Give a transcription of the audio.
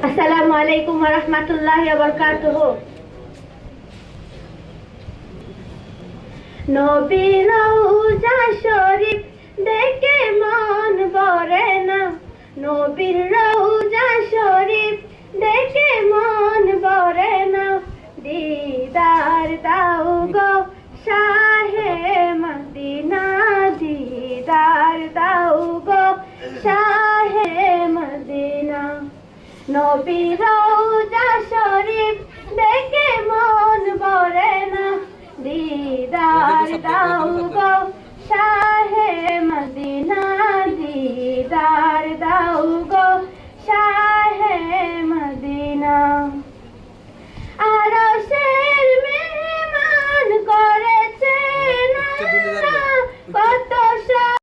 আসসালামু আলাইকুম ওয়া রাহমাতুল্লাহি ওয়া বারাকাতুহু। নবীর রওজা শরীফ দেখে মন ভরে না, নবীর রওজা শরীফ দেখে মন ভরে না। দিদার দাও গো শাহে মদিনা, দিদার দাও গো শাহে মদিনা। নবীর রওজা শরীফ দেখে মন ভরে না, দিদার দাও গো শাহে